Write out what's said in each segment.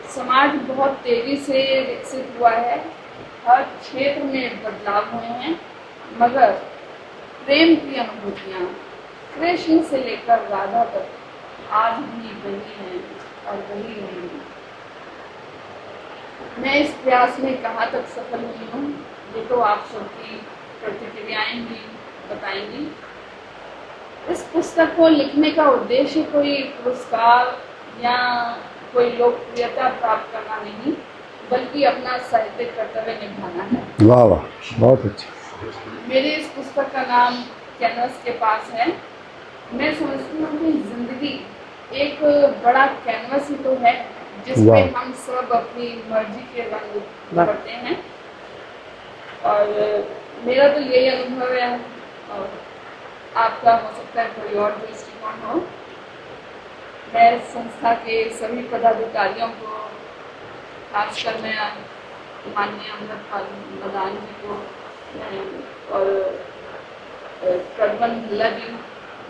समाज बहुत तेजी से विकसित हुआ है, हर क्षेत्र में बदलाव हुए हैं, मगर प्रेम की अनुभूतियाँ कृष्ण से लेकर राधा तक आज भी वही हैं और वही रहेंगी। मैं इस प्रयास में कहाँ तक सफल हुई हूँ, ये तो आप सबकी प्रतिक्रियाएं ही बताएंगी। इस पुस्तक को लिखने का उद्देश्य कोई पुरस्कार या कोई लोकप्रियता प्राप्त करना नहीं, बल्कि अपना साहित्यिक कर्तव्य निभाना है। वाह वाह, बहुत अच्छा। मेरी इस पुस्तक का नाम कैनवस के पास है। मैं समझती हूँ कि जिंदगी एक बड़ा कैनवस ही तो है, जिसपे हम सब अपनी मर्जी के रंग भरते हैं। और मेरा तो यही अनुभव है, और आपका हो सकता है कोई और दृष्टिकोण हो। मैं संस्था के सभी पदाधिकारियों को, खासकर मैं माननीय अमृतपाल मदान जी को और प्रबंध भिल्ला जी,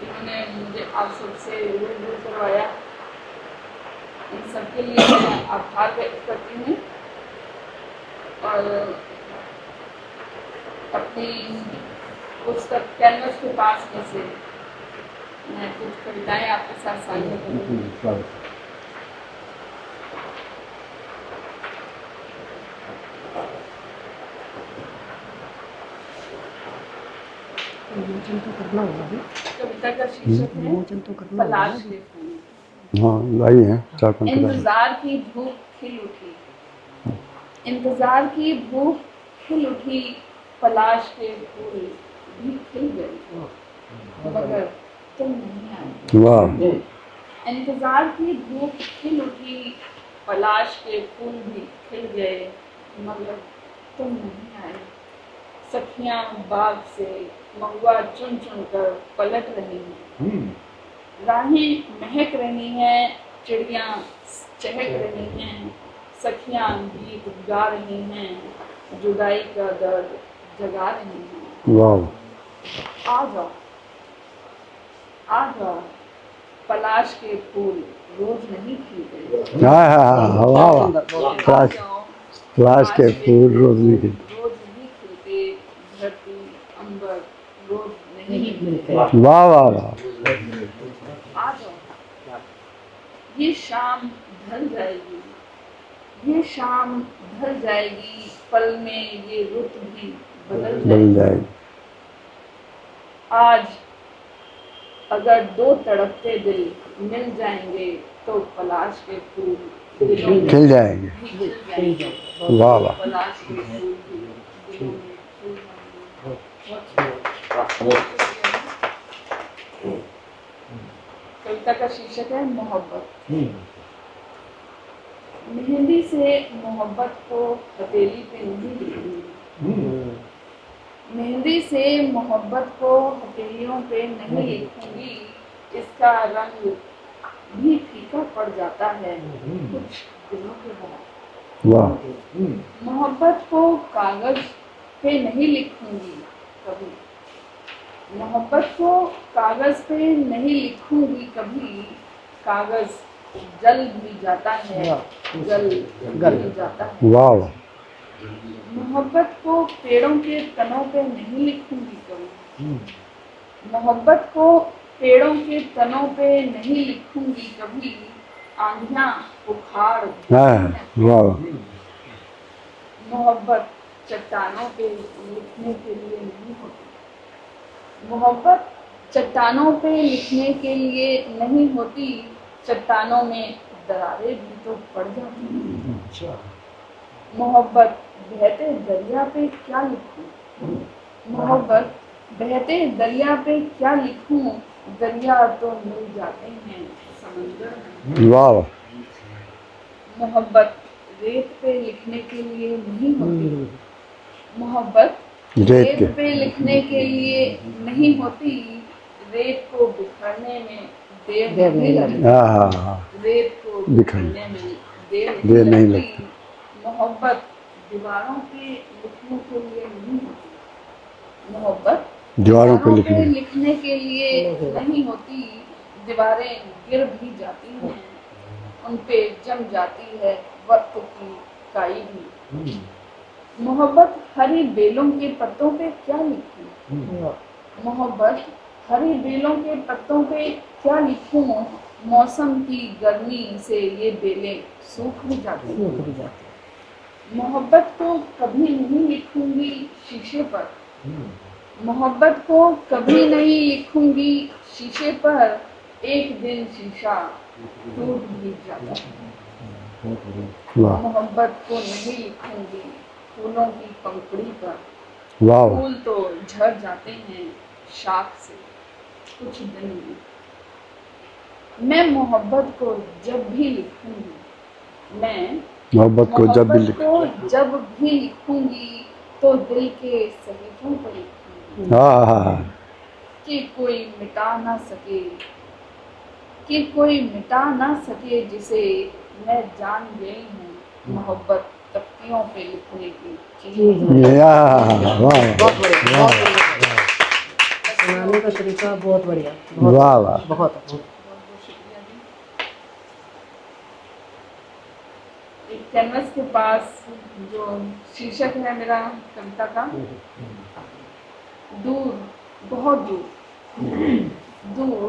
जिन्होंने मुझे आप सबसे रूबरू करवाया, इन सबके लिए मैं आभार व्यक्त करती हूँ। और अपनी पुस्तक कैनवस के पास में से मैं कुछ कविताएं आपके साथ साझा करूँगी। कविता का शीर्षक है पलाश के फूल। हाँ, लाई है 4-5। इंतजार की भूख खिल उठी, इंतजार की भूख खिल उठी, पलाश के फूल भी खिल गए, मगर तुम नहीं आए। वाह। इंतजार की भूख खिल उठी, पलाश के फूल भी खिल गए, मगर तुम नहीं आए। सखियां बाग से महुआ चुन चुन कर पलट रही हैं, राहें महक रही हैं, चिड़िया चहक रही हैं, सखियां गीत गा रही हैं, जुदाई का दर्द जगा रही हैं। वाह। आ जाओ, आ जाओ, पलाश के फूल रोज नहीं खिलते। हाँ, वाह वाह। पलाश के फूल रोज नहीं खिलते। धरती अंबर रोज नहीं मिलते। वाह वाह वाह। आ जाओ, ये शाम ढल जाएगी, ये शाम ढल जाएगी, पल में ये रुत भी बदल जाएगी। आज अगर दो तड़पते दिल मिल जाएंगे, तो पलाश के फूल खिल जाएंगे। वाह वाह। पलाश के फूल दिलों में खिल जाएंगे। कविता का शीर्षक है मोहब्बत। मेहंदी से मोहब्बत को हथेली पे नहीं लिखूंगी, मेहंदी से मोहब्बत को हथेलियों पे नहीं लिखूंगी, इसका रंग भी फीका पड़ जाता है कुछ दिनों के बाद। वाह। मोहब्बत को कागज पे नहीं लिखूंगी कभी, मोहब्बत को कागज पे नहीं लिखूंगी कभी, कागज जल भी जाता है, जल भी जाता है। वाह। मोहब्बत को पेड़ों के तनों पे नहीं लिखूंगी कभी, मोहब्बत को पेड़ों के तनों पे नहीं लिखूंगी कभी, आंधियां उखाड़। वाह। मोहब्बत चट्टानों पे लिखने के लिए नहीं होती, मोहब्बत चट्टानों पे लिखने के लिए नहीं होती, चट्टानों में दरारें भी तो पड़ जाती हैं। मोहब्बत बहते दरिया पे क्या लिखूं, मोहब्बत बहते दरिया पे क्या लिखूं, दरिया तो मिल जाते हैं समंदर। वाह। मोहब्बत रेत पे लिखने के लिए नहीं होती, मोहब्बत रेत पे लिखने के लिए नहीं होती, रेत को बिखरने में देर नहीं लगती, रेत को बिखरने में देर नहीं लगती। मोहब्बत दीवारों पे लिखने के लिए नहीं होती, मोहब्बत दीवारों पे लिखने के लिए नहीं होती, दीवारें गिर भी जाती हैं, उन पे जम जाती है वक्त की काई भी। मोहब्बत हरी बेलों के पत्तों पे क्या लिखूं, मोहब्बत हरी बेलों के पत्तों पे क्या लिखूं, मौसम की गर्मी से ये बेलें सूख भी जाती हैं। मोहब्बत को कभी नहीं लिखूंगी शीशे पर, मोहब्बत को कभी नहीं लिखूंगी शीशे पर, एक दिन शीशा टूट भी जाता है। वाह मोहब्बत को नहीं लिखूंगी फूलों की पंखुड़ी पर, वाह फूल तो झड़ जाते हैं शाख से कुछ दिन में। मैं मोहब्बत को जब भी लिखूंगी, मैं मोहब्बत को जब भी मोहब्बत लिख को जब भी लिखूंगी तो दिल के सहीफों पर लिखूंगी हाँ कि कोई मिटा ना सके, कि कोई मिटा ना सके जिसे मैं जान गई हूँ मोहब्बत तख्तियों पे लिखने की चीज। वाह बहुत बढ़िया, बहुत बढ़िया। सुनाने का तरीका बहुत बढ़िया, वाह वाह बहुत अच्छा। बहुत शुक्रिया जी। एक कैनवस के पास जो शीर्षक है मेरा कविता का, दूर बहुत दूर, दूर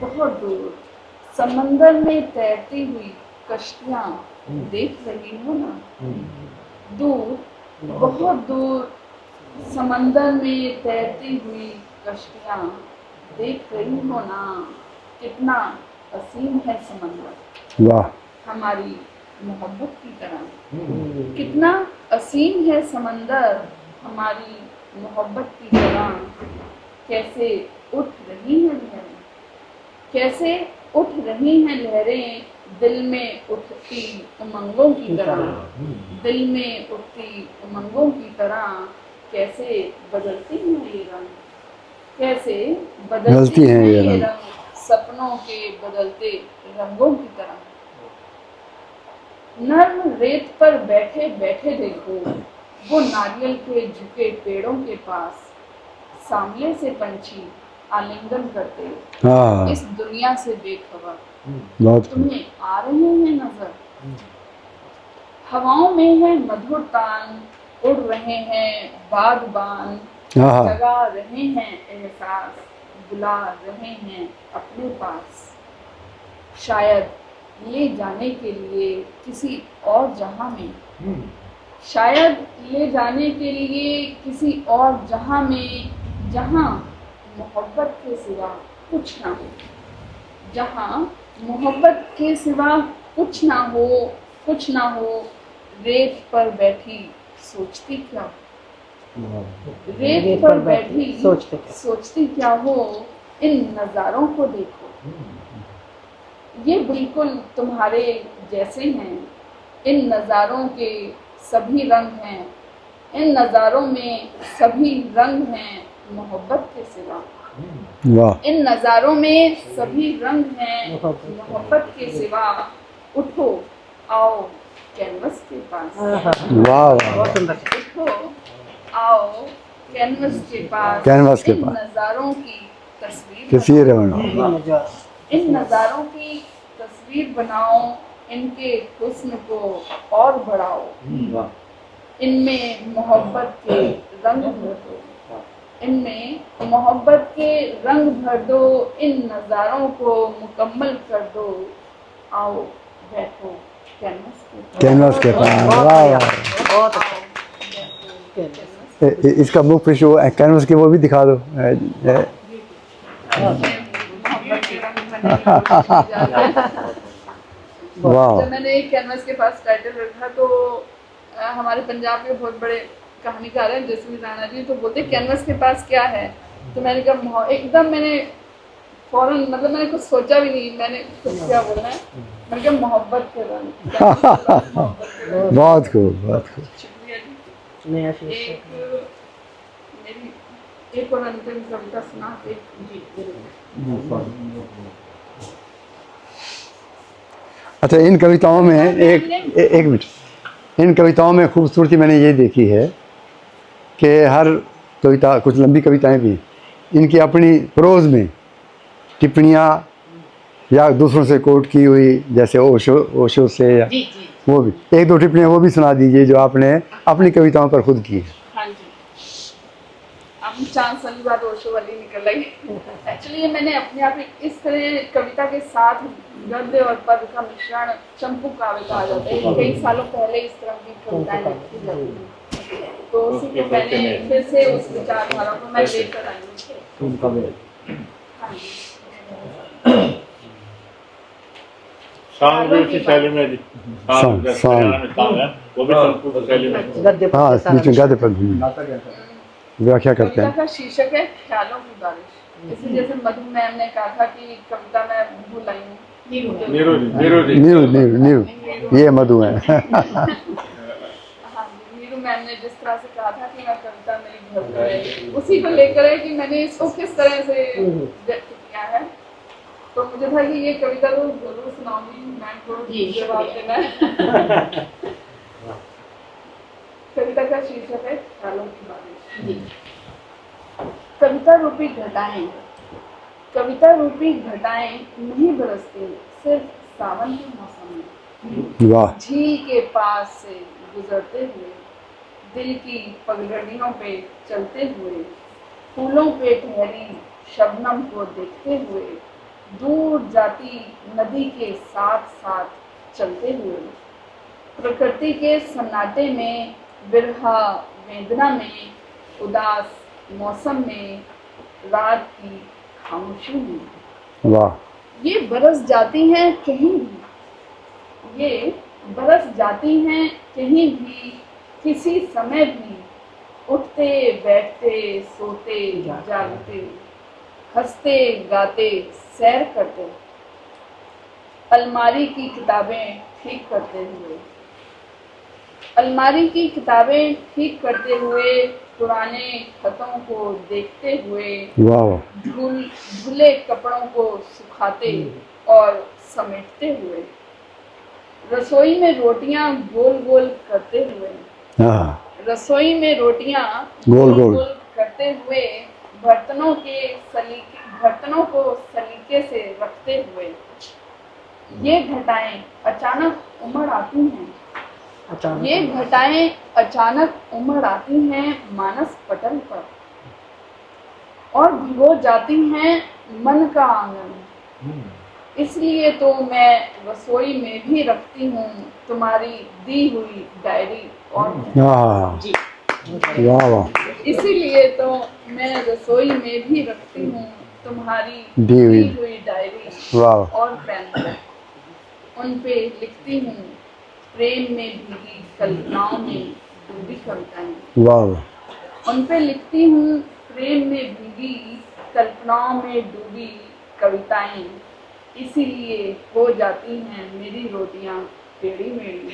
बहुत दूर समंदर में तैरती हुई कश्तियाँ देख रही हो ना, दूर बहुत दूर समंदर में तैरती हुई कश्तियाँ देख रही हो ना, कितना असीम है समंदर वाह हमारी मोहब्बत की तरह, कितना असीम है समंदर हमारी मोहब्बत की तरह। कैसे उठ रही हैं लहरें, कैसे उठ रही हैं लहरें, दिल में उठती उमंगों की तरह, दिल में उठती उमंगों की तरह। कैसे बदलती हैं ये रंग, कैसे बदलती हैं ये रंग, सपनों के बदलते रंगों की तरह। नर्म रेत पर बैठे बैठे देखो वो नारियल के झुके पेड़ों के पास, सामने से पंछी आलिंगन करते हाँ इस दुनिया से बेखबर, बहुत तुम्हें आ रहे हैं नजर। हवाओं में है मधुर तान, उड़ रहे हैं बागबान, हाँ जगा रहे हैं एहसास, बुला रहे हैं अपने पास। शायद ले जाने के लिए किसी और जहां में, शायद ले जाने के लिए किसी और जहां में, जहां मोहब्बत के सिवा कुछ ना हो, जहां मोहब्बत के सिवा कुछ ना हो, कुछ ना हो। रेत पर बैठी सोचती क्या, रेत पर बैठी सोचती क्या हो, इन नज़ारों को देखो ये बिल्कुल तुम्हारे जैसे हैं, इन नज़ारों के सभी रंग हैं, इन नज़ारों में सभी रंग हैं मोहब्बत के सिवा। वाह इन नज़ारों में सभी रंग हैं मोहब्बत के सिवा। उठो आओ कैनवस के पास, वाह वाह बहुत सुंदर। उठो आओ कैनवस के पास, कैनवस के इन पास। नज़ारों की तस्वीर तस्वीर बनाओ, बनाओ इन नज़ारों की तस्वीर बनाओ, इनके हुस्न को और बढ़ाओ, इनमें मोहब्बत के रंग भर दो, इनमें मोहब्बत के रंग भर दो, इन नज़ारों को मुकम्मल कर दो। आओ बैठो कैनवस के पास वाह वाह बहुत अच्छा। आओ, बैठो, इसका मुख्य शो कैनवस के वो भी दिखा दो मोहब्बत के रंग बने वाह जब मैंने कैनवस के पास टाइटल रखा तो हमारे पंजाब के बहुत बड़े कहानीकार हैं जसवीर राणा जी, तो बोलते कैनवस के पास क्या है, तो मैंने कहा एकदम मैंने फौरन मतलब मैंने कुछ सोचा भी नहीं, मैंने कुछ क्या बोलना है, मैंने कहा मोहब्बत के रंग। बहुत खूब बहुत खूब। शुक्रिया जी। नया एक शीर्षक। मेरी एक और अंतिम कविता सुना के जी अच्छा इन कविताओं में एक मिनट, इन कविताओं में खूबसूरती मैंने ये देखी है कि हर कविता, कुछ लंबी कविताएं भी, इनकी अपनी प्रोज में टिप्पणियाँ या दूसरों से कोट की हुई, जैसे ओशो से या जी जी वो भी एक दो टिप्पणियाँ वो भी सुना दीजिए जो आपने अपनी कविताओं पर खुद की है। हाँ जी, अब चांद साली बात ओशो वाली निकल आई। एक्चुअली ये मैंने अपने आप इस तरह कविता के साथ गद्य और पद का मिश्रण चंपू काव्य कहा जाता है। कई सालों पहले इस तरह की कविताएं लिखी जाती हैं, तो उसी को मैंने फिर से उस विचारधारा को मैं लेकर आई हूँ। हाँ जी। शाम भी उसी शैली में जी। शाम शाम। हरियाणा में शाम है, वो भी संस्कृत शैली में। गद्य हाँ पद के बीच में साथ गद्य पद व्याख्या करते कविता हैं। का शीर्षक है ख्यालों की बारिश। इसी जैसे मधु मैम ने कहा था कि कविता में भूल आई हूँ। नीरू जी, नीरू जी। नीरू नीरू नीरू ये मधु है। हाँ जी, नीरू मैम ने जिस तरह से कहा था कि मैं कविता मेरी भर है, उसी को लेकर है कि मैंने इसको किस तरह से व्यक्त किया है। तो मुझे था कि ये कविता तो जरूर सुनाऊंगी, मैम को जवाब देना है। कविता का शीर्षक है ख्यालों की बारिश। कविता रूपी घटाएं, कविता रूपी घटाएं नहीं बरसती सिर्फ सावन के मौसम में। वाह झील के पास से गुजरते हुए, दिल की पगडंडियों पे चलते हुए, फूलों पे ठहरी शबनम को देखते हुए, दूर जाती नदी के साथ साथ चलते हुए, प्रकृति के सन्नाटे में, बिरहा वेदना में, उदास मौसम में, रात की खामोशी में। वाह ये बरस जाती हैं कहीं भी, ये बरस जाती हैं कहीं भी, किसी समय भी, उठते बैठते सोते जागते, हंसते गाते सैर करते, अलमारी की किताबें ठीक करते हुए, अलमारी की किताबें ठीक करते हुए, पुराने खतों को देखते हुए, वाह धुले कपड़ों को सुखाते और समेटते हुए, रसोई में रोटियां गोल गोल करते हुए, हाँ रसोई में रोटियां गोल गोल करते हुए, बर्तनों को सलीके से रखते हुए, ये घटाएं अचानक उमड़ आती हैं, ये घटाएं अचानक उमड़ आती हैं मानस पटल पर और भिगो जाती हैं मन का आंगन। इसलिए तो मैं रसोई में भी रखती हूँ तुम्हारी दी हुई डायरी और वाह वाह इसीलिए तो मैं रसोई में भी रखती हूँ तुम्हारी दी हुई डायरी वाह और पेन। उन पे लिखती हूँ प्रेम में भीगी कल्पनाओं में डूबी कविताएं। वाह उन पे लिखती हूँ प्रेम में भीगी कल्पनाओं में डूबी कविताएं। इसीलिए हो जाती हैं मेरी रोटियां टेढ़ी मेढ़ी।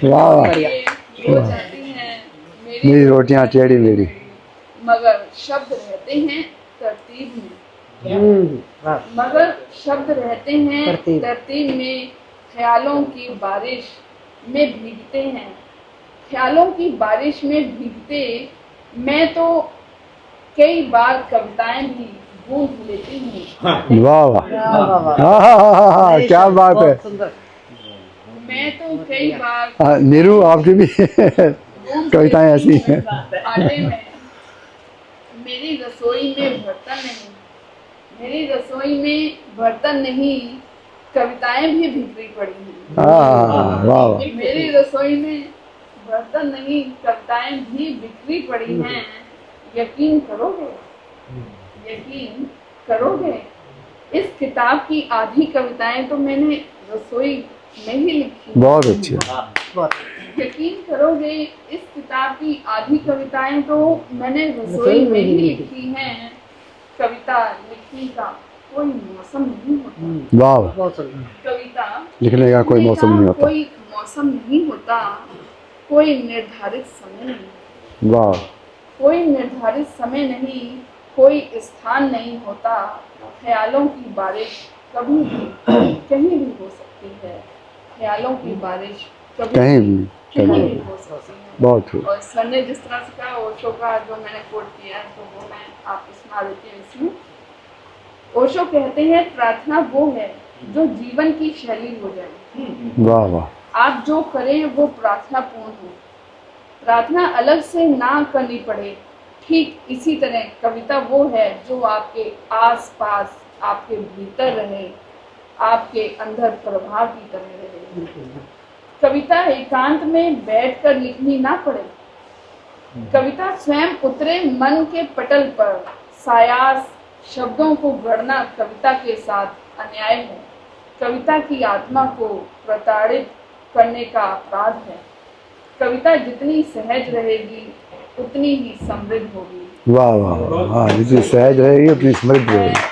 वाह हो जाती हैं मेरी रोटियां टेढ़ी मेढ़ी, मगर शब्द रहते हैं तरतीब में, मगर शब्द रहते हैं तरतीब में, ख्यालों की बारिश में भीगते हैं, ख्यालों की बारिश में भीगते मैं तो कई बार कविताएं भी गूंथ लेती हूँ। वाह वाह क्या बात है। मैं तो कई बार नीरू आपकी भी कविताएं ऐसी हैं। आटे में मेरी रसोई में बर्तन नहीं, मेरी रसोई में बर्तन नहीं, कविताएं भी बिखरी पड़ी हैं। वाह मेरी रसोई में बर्तन नहीं, कविताएं भी बिखरी पड़ी हैं। यकीन करोगे, यकीन करोगे, इस किताब की आधी कविताएं तो मैंने रसोई में ही लिखी। बहुत अच्छी। यकीन करोगे, इस किताब की आधी कविताएं तो मैंने रसोई में ही लिखी हैं। कविता लिखने का कोई मौसम नहीं होता। वाह कविता लिखने का कोई मौसम नहीं होता। कोई मौसम नहीं होता, कोई निर्धारित समय नहीं। वाह कोई निर्धारित समय नहीं, कोई स्थान नहीं होता। ख्यालों की बारिश कभी भी कहीं भी हो सकती है। ख्यालों की बारिश कहीं भी भी हो सकती है। बहुत खूब। और सर ने जिस तरह से कहा ओशो का जो मैंने कोट किया है तो वो मैं आपको सुना देती हूँ इसमें। ओशो कहते हैं प्रार्थना वो है जो जीवन की शैली हो जाए। वाह वाह। आप जो करें वो प्रार्थना पूर्ण हो, प्रार्थना अलग से ना करनी पड़े। ठीक इसी तरह कविता वो है जो आपके आस पास, आपके भीतर रहे, आपके अंदर प्रभाव की तरह रहे। कविता एकांत में बैठकर लिखनी ना पड़े। कविता स्वयं उतरे मन के पटल पर। सायास शब्दों को गढ़ना कविता के साथ अन्याय है। कविता की आत्मा को प्रताड़ित करने का अपराध है। कविता जितनी सहज रहेगी उतनी ही समृद्ध होगी। वाह वाह वाह, जितनी सहज रहेगी उतनी समृद्ध रहेगी।